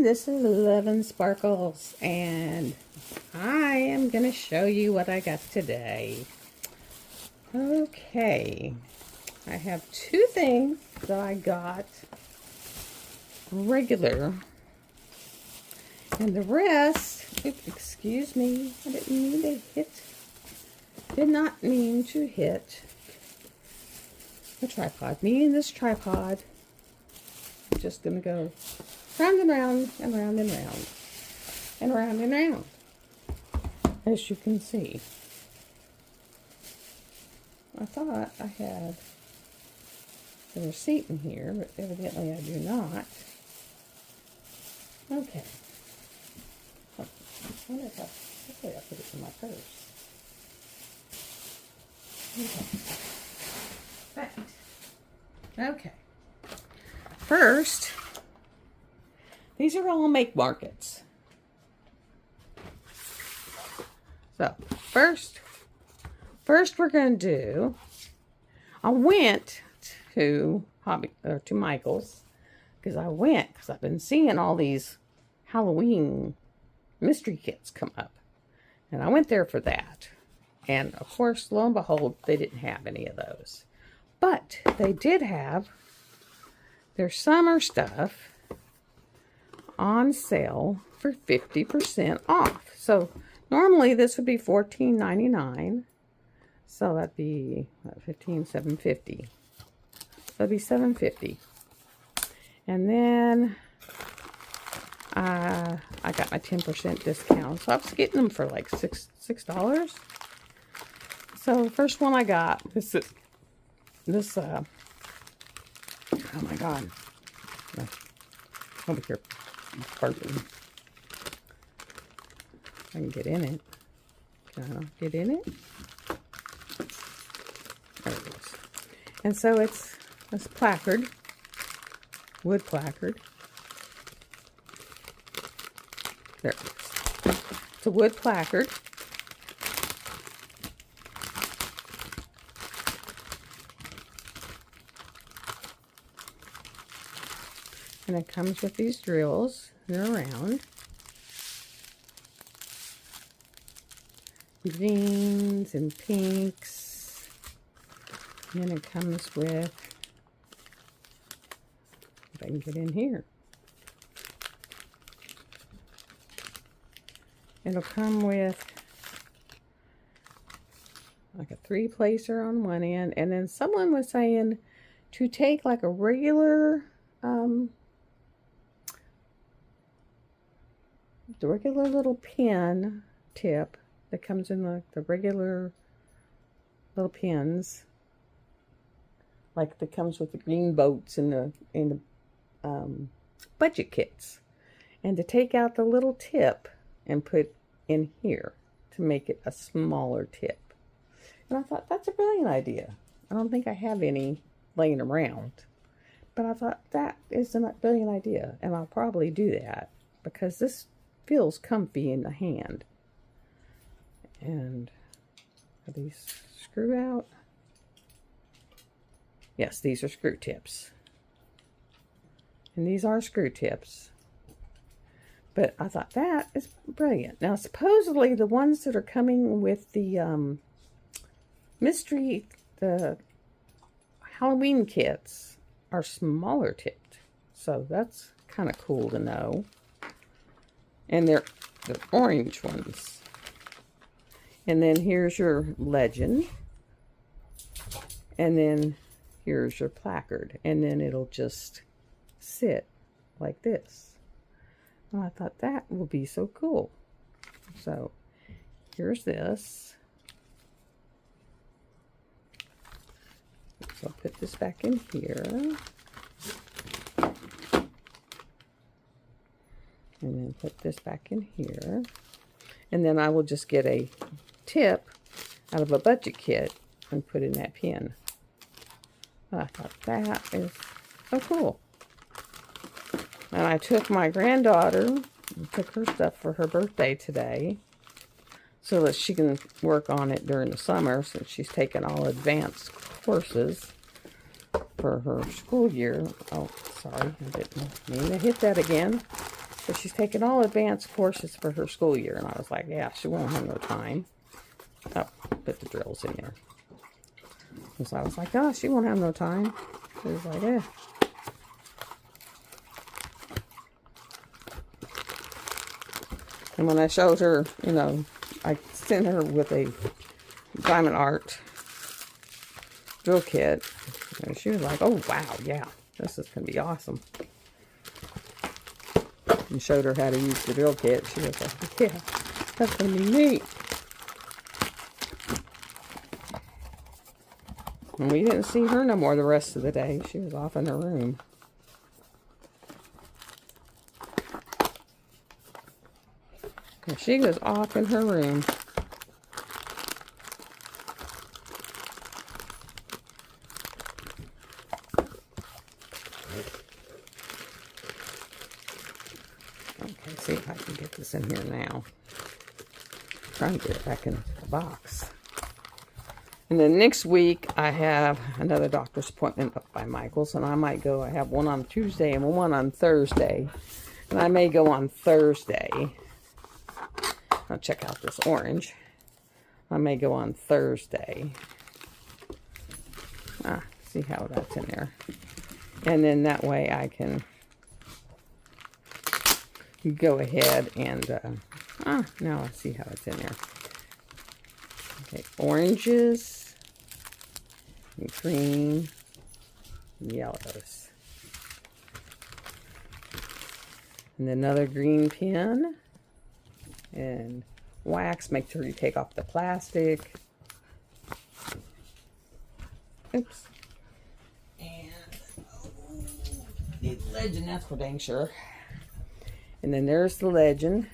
this is Love and Sparkles, and I am going to show you what I got today. Okay, I have two things that I got regular, and the rest, excuse me, I didn't mean to hit, did not mean to hit the tripod. Me and this tripod, I'm just going to go round and round and round and round and round and round, as you can see. I thought I had the receipt in here, but evidently I do not. Okay. I wonder if hopefully I put it in my purse. Okay. Right. Okay. First, these are all make markets. So, first we're going to do, I went to Michael's, because I've been seeing all these Halloween mystery kits come up. And I went there for that. And of course, lo and behold, they didn't have any of those. But they did have their summer stuff on sale for 50% off. So normally this would be $14.99. So that'd be $15,750. That'd be $7.50. And then I got my 10% discount. So I was getting them for like $6. So the first one I got, oh my God. Over here. Pardon. I can get in it. Can I get in it? There it is. And so it's this placard, wood placard. There it is. It's a wood placard. And it comes with these drills. They're round. Greens and pinks. And then it comes with, if I can get in here. It'll come with like a 3-placer on one end. And then someone was saying to take like a regular, the regular little pin tip that comes in the regular little pins, like that comes with the green boats and the budget kits, and to take out the little tip and put in here to make it a smaller tip. And I thought, that's a brilliant idea. I don't think I have any laying around, but I thought that is a brilliant idea, and I'll probably do that because this feels comfy in the hand. And are these screw out? Yes, these are screw tips. And these are screw tips. But I thought that is brilliant. Now, supposedly the ones that are coming with the the Halloween kits are smaller tipped. So that's kind of cool to know. And they're the orange ones. And then here's your legend. And then here's your placard. And then it'll just sit like this. And I thought that will be so cool. So here's this. So I'll put this back in here. And then put this back in here. And then I will just get a tip out of a budget kit and put in that pin. I thought that is so cool. And I took my granddaughter and took her stuff for her birthday today so that she can work on it during the summer, since she's taking all advanced courses for her school year. Oh, sorry, I didn't mean to hit that again. So she's taking all advanced courses for her school year. And I was like, yeah, she won't have no time. Oh, put the drills in there. And so I was like, oh, she won't have no time. She was like, eh. And when I showed her, you know, I sent her with a Diamond Art drill kit. And she was like, oh, wow, yeah, this is going to be awesome. And showed her how to use the drill kit. She was like, yeah, that's going to be neat. And we didn't see her no more the rest of the day. She was off in her room. And she was off in her room. Okay, see if I can get this in here now. Trying to get it back in the box. And then next week, I have another doctor's appointment up by Michael's, and I might go. I have one on Tuesday and one on Thursday. And I may go on Thursday. I'll check out this orange. I may go on Thursday. See how that's in there. And then that way I can go ahead and, now I see how it's in there. Okay, oranges, and green, and yellows. And another green pin. And wax, make sure you take off the plastic. Oops. And, the legend, that's for dang sure. And then there's the legend.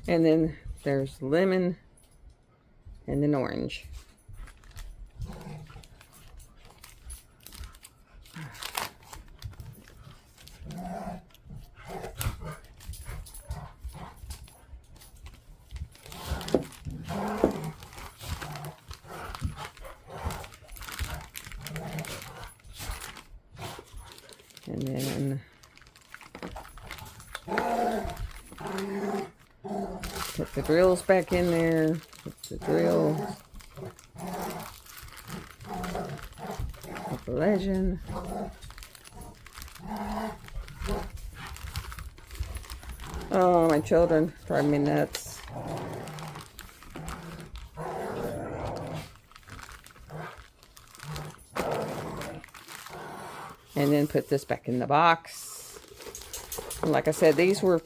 And then there's lemon and then orange. And then put the drills back in there. Put the drills. Put the legend. Oh, my children drive me nuts. And then put this back in the box. And like I said, these were this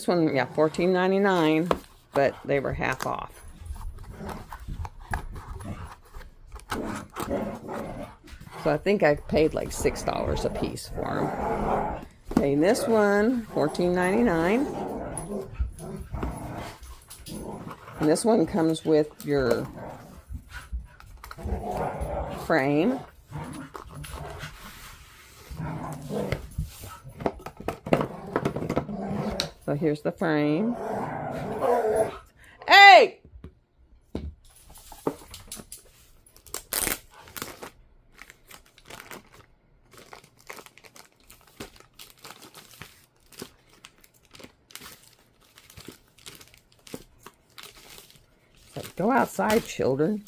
one, yeah, $14.99, but they were half off. So I think I paid like $6 a piece for them. Okay, this one, $14.99. And this one comes with your frame. So here's the frame. Hey! So go outside, children.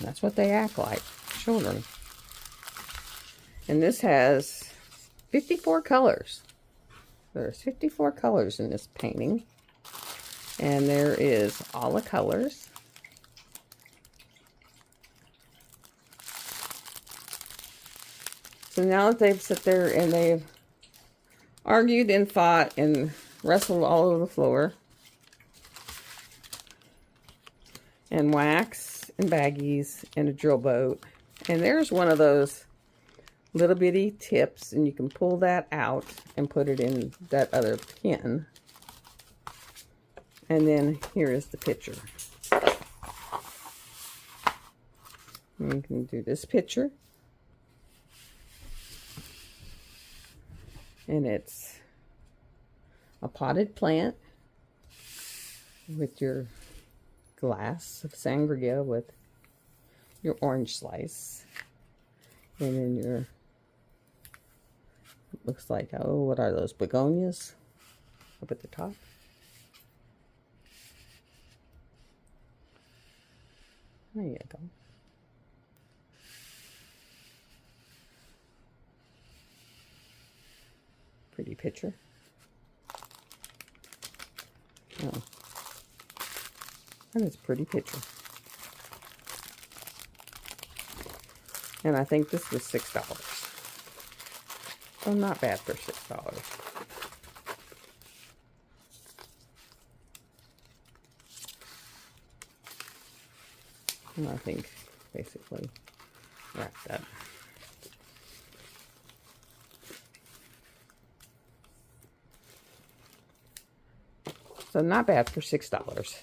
That's what they act like, children. And this has 54 colors. There's 54 colors in this painting. And there is all the colors. So now that they've sat there and they've argued and fought and wrestled all over the floor, and wax and baggies and a drill boat. And there's one of those little bitty tips, and you can pull that out and put it in that other pin. And then here is the picture. And you can do this picture. And it's a potted plant with your glass of sangria with your orange slice. And then your, looks like, oh, what are those, begonias up at the top? There you go. Pretty picture. Oh, that is a pretty picture. And I think this was $6. So not bad for $6. And I think basically wrapped up. So not bad for $6.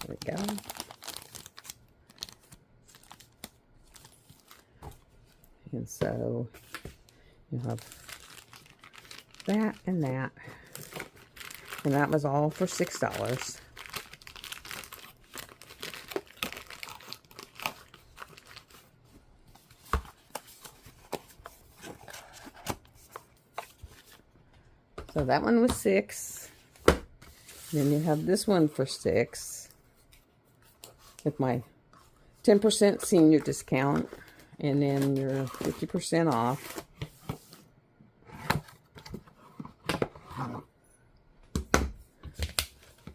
There we go. And so you have that and that. And that was all for $6. So that one was $6. Then you have this one for $6 with my 10% senior discount, and then your 50% off. Of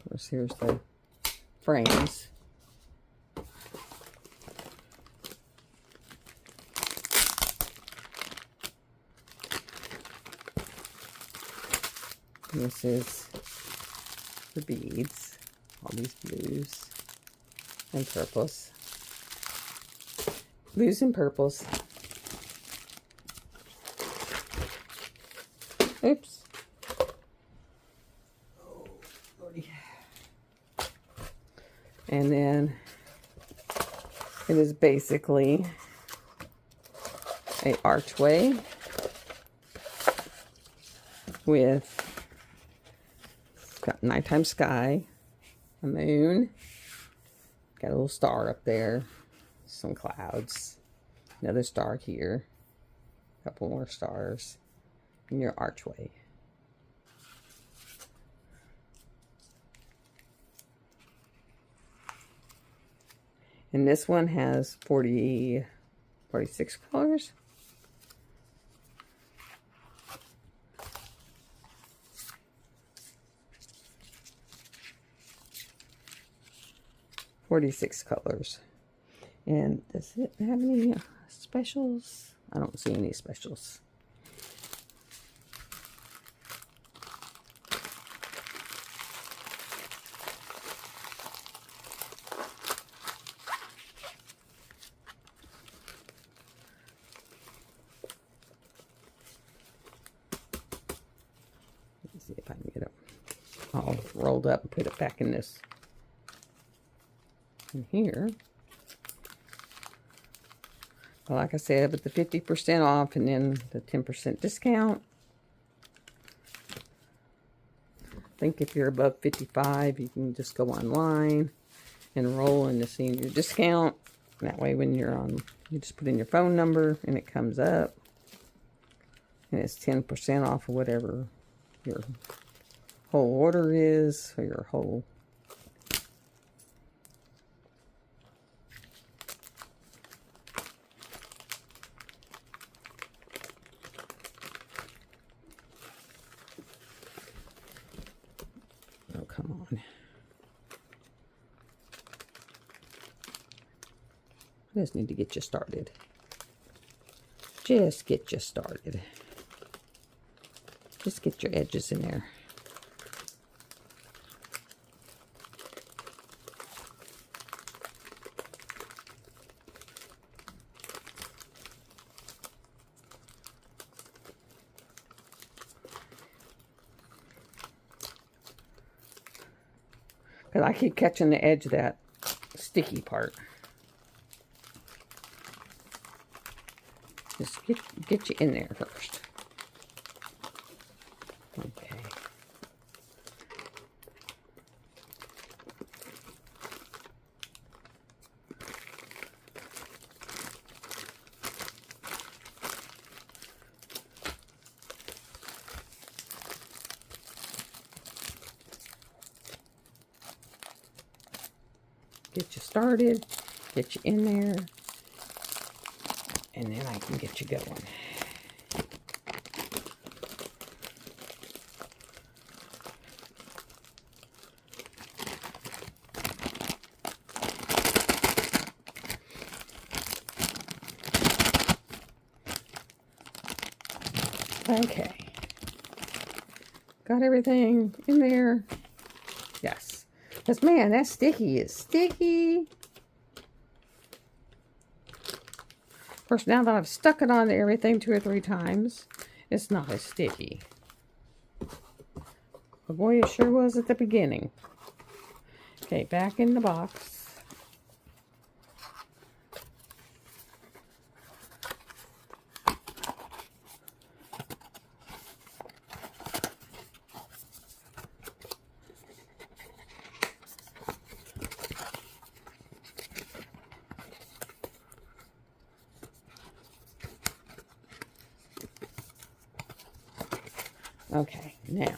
course, here's the frames. This is the beads, all these blues and purples. Blues and purples. Oops. Oh, Lordy. And then it is basically a archway with got nighttime sky, a moon, got a little star up there, some clouds, another star here, a couple more stars, and your archway. And this one has 46 colors. And does it have any specials? I don't see any specials. Let's see if I can get it all rolled up and put it back in this. In here. Well, like I said, with the 50% off and then the 10% discount, I think if you're above 55, you can just go online and roll in the senior discount. That way when you're on, you just put in your phone number and it comes up. And it's 10% off of whatever your whole order is, or your whole on. I just need to get you started. Just get you started. Just get your edges in there. Because I keep catching the edge of that sticky part. Just get you in there first. Okay. Get you started, get you in there, and then I can get you going. Okay. Got everything in there? Yes. Because, man, that sticky is sticky. Of course, now that I've stuck it on everything 2 or 3 times, it's not as sticky. But boy, it sure was at the beginning. Okay, back in the box. Okay, now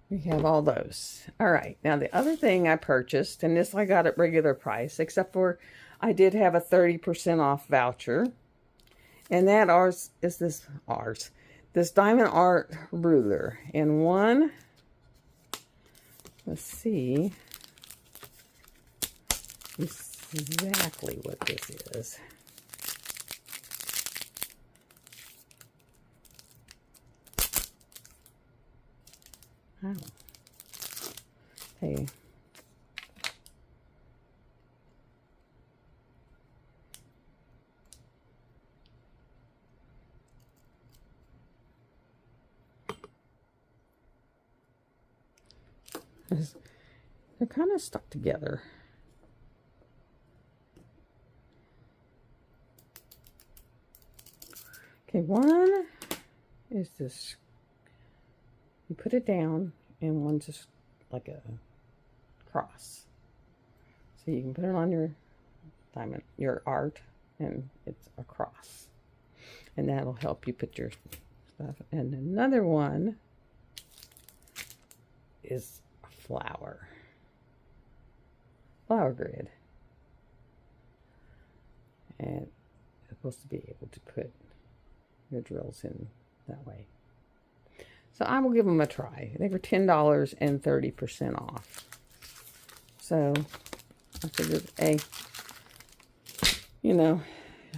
we have all those. All right, now the other thing I purchased, and this I got at regular price, except for I did have a 30% off voucher, and that is this Diamond Art ruler. And one, let's see, exactly what this is. Oh. Hey. They're kind of stuck together. Okay, one is this. You put it down, and one's just like a cross. So you can put it on your diamond, your art, and it's a cross. And that'll help you put your stuff. And another one is a flower. Flower grid. And it's supposed to be able to put your drills in that way. So I will give them a try. They were $10 and 30% off. So I figured, hey, you know,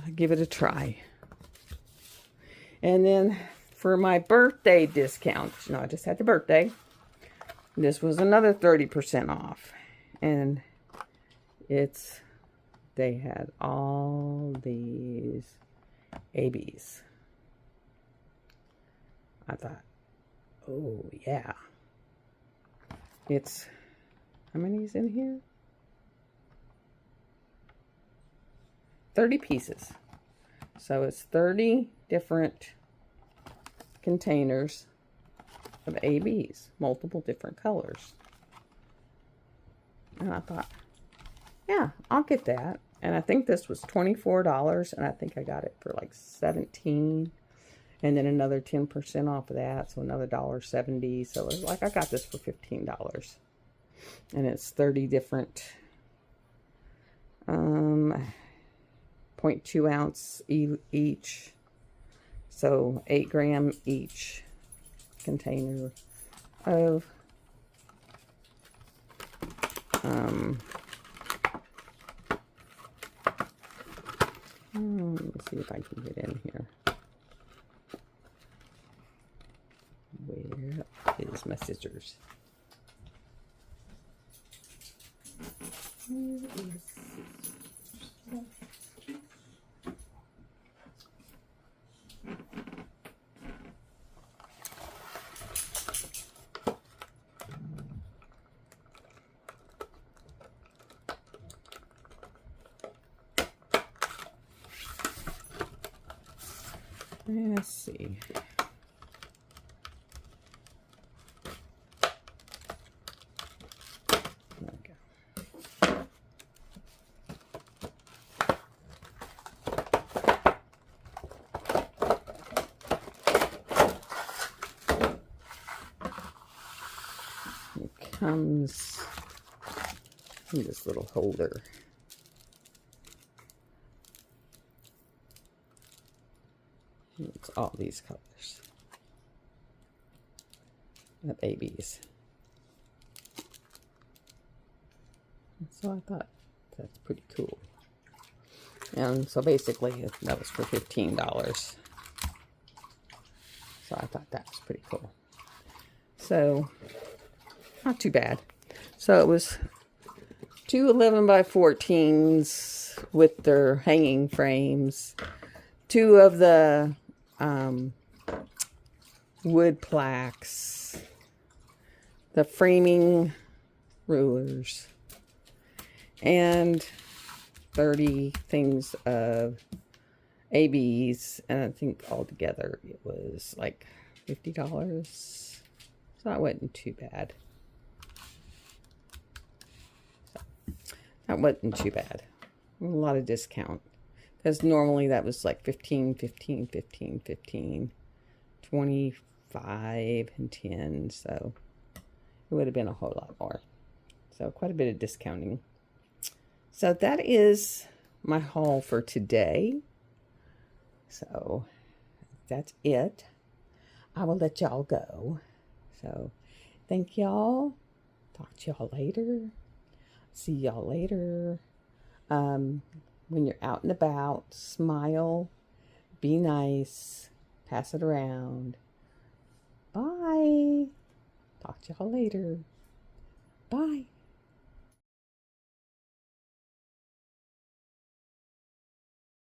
I'll give it a try. And then for my birthday discount, you know, I just had the birthday. This was another 30% off. And they had all these ABs. I thought, oh, yeah. It's, how many is in here? 30 pieces. So it's 30 different containers of ABs, multiple different colors. And I thought, yeah, I'll get that. And I think this was $24, and I think I got it for like $17. And then another 10% off of that, so another $1.70. So it was like I got this for $15. And it's 30 different 0.2 ounce each. So 8 gram each container of Let me see if I can get in here. Where is my scissors? Where is scissors? Let's see. There we go. It comes in this little holder. It's all these colors of ABs. So I thought that's pretty cool. And so basically that was for $15. So I thought that was pretty cool. So not too bad. So it was two 11 by 14s with their hanging frames, two of the wood plaques, the framing rulers, and 30 things of ABs, and I think altogether it was like $50. So that wasn't too bad. That wasn't too bad. A lot of discount. Because normally that was like 15, 15, 15, 15, 25, and 10. So it would have been a whole lot more. So quite a bit of discounting. So that is my haul for today. So that's it. I will let y'all go. So thank y'all. Talk to y'all later. See y'all later. When you're out and about, smile, be nice, pass it around. Bye. Talk to y'all later. Bye.